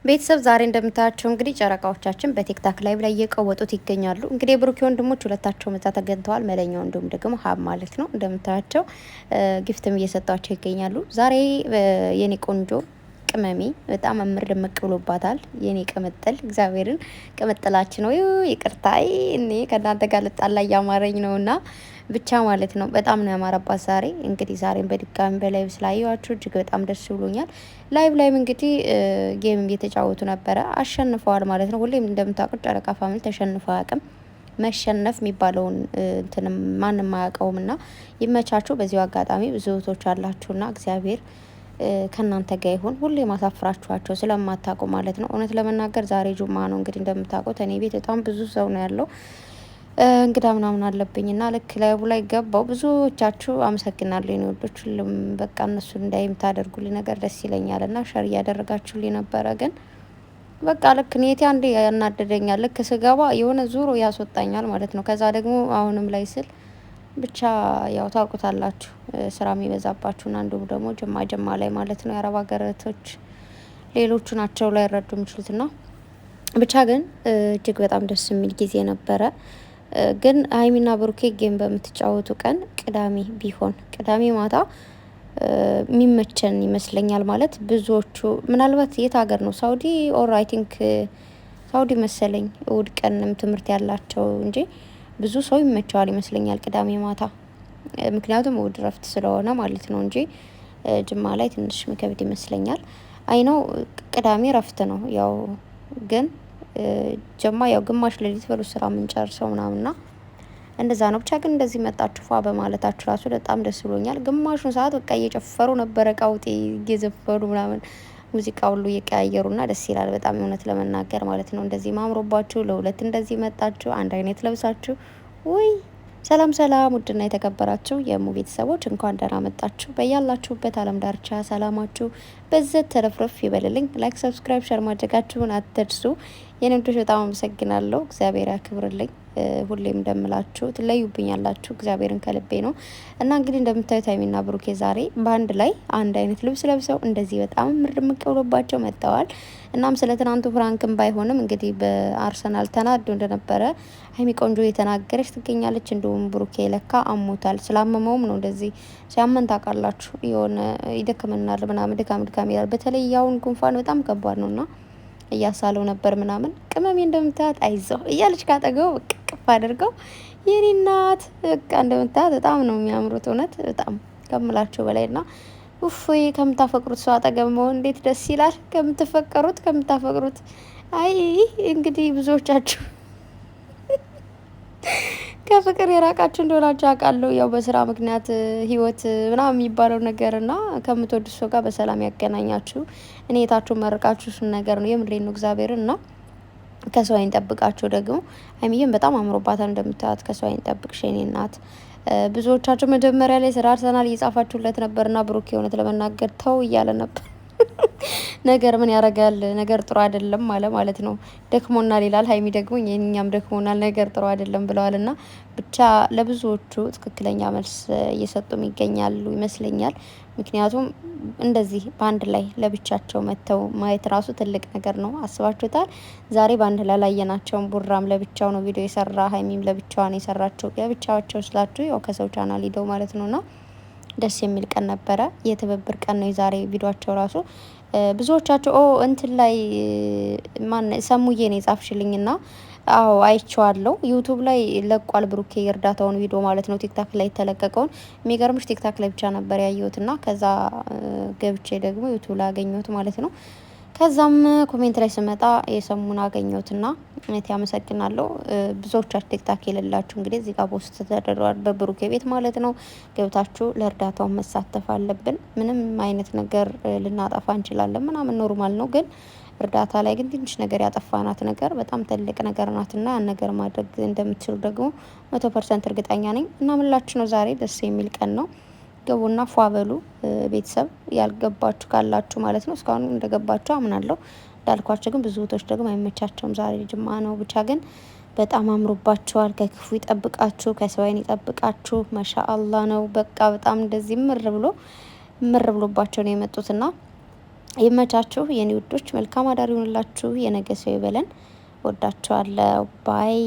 ቤተሰብ ዛሬ እንደምታያቸው እንግዲህ ጨረቃዎቻችን በቲክታክ ላይቭ ላይ እየቀወጡት ይገኛሉ። እንግዲህ የብሩኬ ወንድሞች ሁለታቸው መዛ ተገኝተዋል። መለኛው እንዲሁም ደግሞ ሀብ ማለት ነው። እንደምታያቸው ጊፍትም እየሰጧቸው ይገኛሉ። ዛሬ የኔ ቆንጆ ቅመሜ በጣም እምር ድምቅ ብሎባታል። የኔ ቅምጥል እግዚአብሔርን ቅምጥላችን ነው። ይቅርታ እኔ ከእናንተ ጋር ልጣላ እያማረኝ ነውና ብቻ ማለት ነው። በጣም ነው ያማረባት ዛሬ። እንግዲህ ዛሬን በድጋሚ በላይቭ ስላየኋችሁ እጅግ በጣም ደስ ብሎኛል። ላይቭ እንግዲህ ጌም እየተጫወቱ ነበረ፣ አሸንፈዋል ማለት ነው። ሁሌም እንደምታውቁት ጨረቃ ፋሚሊ ተሸንፈው አያውቅም። መሸነፍ የሚባለውን እንትን ማንም አያውቀውም። ና ይመቻችሁ። በዚሁ አጋጣሚ ብዙ እህቶች አላችሁና እግዚአብሔር ከእናንተ ጋር ይሁን። ሁሌ ማሳፍራችኋቸው ስለማታውቁ ማለት ነው። እውነት ለመናገር ዛሬ ጁማ ነው። እንግዲህ እንደምታውቁት እኔ ቤት በጣም ብዙ ሰው ነው ያለው። እንግዳ ምናምን አለብኝ ና ልክ ላይቡ ላይ ገባው። ብዙዎቻችሁ አመሰግናለሁ የኔ ወዶች። ሁሉም በቃ እነሱን እንዳይ የምታደርጉልኝ ነገር ደስ ይለኛል ና ሸር እያደረጋችሁልኝ ነበረ። ግን በቃ ልክ ኔቴ አንዴ ያናደደኛል። ልክ ስገባ የሆነ ዙሮ ያስወጣኛል ማለት ነው። ከዛ ደግሞ አሁንም ላይ ስል ብቻ ያው ታውቁታላችሁ ስራ የሚበዛባችሁና እንዲሁም ደግሞ ጀማ ላይ ማለት ነው የአረብ ሀገራቶች ሌሎቹ ናቸው ላይ ረዱ የሚችሉት ና ብቻ ግን እጅግ በጣም ደስ የሚል ጊዜ ነበረ። ግን ሀይሚና ብሩኬ ጌም በምትጫወቱ ቀን ቅዳሜ ቢሆን ቅዳሜ ማታ የሚመቸን ይመስለኛል። ማለት ብዙዎቹ ምናልባት የት ሀገር ነው ሳውዲ ኦር አይ ቲንክ ሳውዲ መሰለኝ እሁድ ቀንም ትምህርት ያላቸው እንጂ ብዙ ሰው ይመቸዋል ይመስለኛል ቅዳሜ ማታ። ምክንያቱም እሁድ ረፍት ስለሆነ ማለት ነው እንጂ ጅማ ላይ ትንሽ የሚከብድ ይመስለኛል። አይ ነው ቅዳሜ ረፍት ነው ያው ግን ጀማ ያው ግማሽ ሌሊት በሉ ስራ የምንጨርሰው ምናምንና እንደዛ ነው። ብቻ ግን እንደዚህ መጣችሁ ፏ በማለታችሁ ራሱ በጣም ደስ ብሎኛል። ግማሹን ሰዓት በቃ እየጨፈሩ ነበረ፣ ቃውጤ እየዘፈኑ ምናምን ሙዚቃ ሁሉ እየቀያየሩና ደስ ይላል በጣም እውነት ለመናገር ማለት ነው። እንደዚህ ማምሮባችሁ ለሁለት እንደዚህ መጣችሁ አንድ አይነት ለብሳችሁ ወይ ሰላም ሰላም። ውድና የተከበራችሁ የሙ ቤተሰቦች እንኳን ደህና መጣችሁ። በያላችሁበት አለም ዳርቻ ሰላማችሁ በዘት ተረፍረፍ ይበልልኝ። ላይክ፣ ሰብስክራይብ፣ ሸር ማድረጋችሁን አትርሱ። የኔምቶች በጣም አመሰግናለሁ። እግዚአብሔር ያክብርልኝ። ሁሌም እንደምላችሁ ትለዩብኛላችሁ። እግዚአብሔርን ከልቤ ነው እና እንግዲህ እንደምታዩት ሀይሚና ብሩኬ ዛሬ በአንድ ላይ አንድ አይነት ልብስ ለብሰው እንደዚህ በጣም ምርድምቅ ብሎባቸው መጥተዋል። እናም ስለ ትናንቱ ፍራንክም ባይሆንም እንግዲህ በአርሰናል ተናዶ እንደነበረ ሀይሚ ቆንጆ የተናገረች ትገኛለች። እንዲሁም ብሩኬ ለካ አሞታል። ስላመመውም ነው እንደዚህ ሲያመን ታውቃላችሁ፣ የሆነ ይደክመናል ምናምን ድካም ይላል። በተለይ ያውን ጉንፋን በጣም ከባድ ነውና እያሳለው ነበር ምናምን። ቅመሜ እንደምታያት አይዞህ እያለች ካጠገው ቅፍ አድርገው የኔ እናት በቃ እንደምታያት በጣም ነው የሚያምሩት። እውነት በጣም ከምላቸው በላይ ና ኡፍ ከምታፈቅሩት ሰው አጠገብ መሆን እንዴት ደስ ይላል። ከምታፈቅሩት አይ እንግዲህ ብዙዎቻችሁ ከፍቅር የራቃችሁ እንደሆናችሁ አውቃለሁ። ያው በስራ ምክንያት ህይወት ምናምን የሚባለው ነገር ና ከምትወዱ ሰው ጋር በሰላም ያገናኛችሁ። እኔ የታችሁ መርቃችሁ እሱን ነገር ነው የምሬን ነው እግዚአብሔርን ና ከሰው አይን ጠብቃችሁ። ደግሞ ሀይሚዬም በጣም አምሮባታል እንደምታያት። ከሰው አይን ጠብቅሽ የኔ እናት። ብዙዎቻችሁ መጀመሪያ ላይ ስለ አርሰናል እየጻፋችሁለት ነበርና ብሩክ እውነት ለመናገር ተው እያለ ነበር። ነገር ምን ያደርጋል ነገር ጥሩ አይደለም ማለት ነው። ደክሞናል ይላል። ሀይሚ ደግሞ የኛም ደክሞናል ነገር ጥሩ አይደለም ብለዋል። ና ብቻ ለብዙዎቹ ትክክለኛ መልስ እየሰጡም ይገኛሉ ይመስለኛል። ምክንያቱም እንደዚህ በአንድ ላይ ለብቻቸው መጥተው ማየት ራሱ ትልቅ ነገር ነው። አስባችሁታል? ዛሬ በአንድ ላይ ላየናቸውን ቡራም ለብቻው ነው ቪዲዮ የሰራ፣ ሀይሚም ለብቻዋ ነው የሰራቸው። ለብቻቸው ስላችሁ ያው ከሰው ቻናል ሂደው ማለት ነውና ደስ የሚል ቀን ነበረ። የትብብር ቀን ነው የዛሬ ቪዲዮቸው ራሱ። ብዙዎቻቸው እንትን ላይ ማን ሰሙዬ ነው የጻፍሽልኝ ና አዎ አይቼዋለሁ። ዩቱብ ላይ ለቋል ብሩኬ የእርዳታውን ቪዲዮ ማለት ነው። ቲክታክ ላይ የተለቀቀውን የሚገርምሽ ቲክታክ ላይ ብቻ ነበር ያየሁት ና ከዛ ገብቼ ደግሞ ዩቱብ ላይ አገኘሁት ማለት ነው። ከዛም ኮሜንት ላይ ስመጣ የሰሙን አገኘሁትና እኔት ያመሰግናለሁ። ብዙዎቻችሁ ቲክታክ የሌላችሁ እንግዲህ እዚህ ጋር ፖስት ተደርጓል በብሩኬ ቤት ማለት ነው። ገብታችሁ ለእርዳታው መሳተፍ አለብን። ምንም አይነት ነገር ልናጠፋ እንችላለን ምናምን ኖርማል ነው። ግን እርዳታ ላይ ግን ትንሽ ነገር ያጠፋናት ነገር በጣም ትልቅ ነገር ናትና ያን ነገር ማድረግ እንደምትችሉ ደግሞ 100% እርግጠኛ ነኝ። እና ምላችሁ ነው ዛሬ ደስ የሚል ቀን ነው። ገቡና ፏበሉ ቤተሰብ። ያልገባችሁ ካላችሁ ማለት ነው እስካሁን እንደገባችሁ አምናለሁ። እንዳልኳችሁ ግን ብዙ እህቶች ደግሞ አይመቻቸውም። ዛሬ ጅማ ነው። ብቻ ግን በጣም አምሮባችኋል። ከክፉ ይጠብቃችሁ፣ ከሰው አይን ይጠብቃችሁ። ማሻአላህ ነው በቃ በጣም እንደዚህ ምር ብሎባቸው ነው የመጡትና ይመቻችሁ የኔ ውዶች። መልካም አዳር ይሁንላችሁ። የነገ ሰው ይበለን። ወዳችኋለሁ። ባይ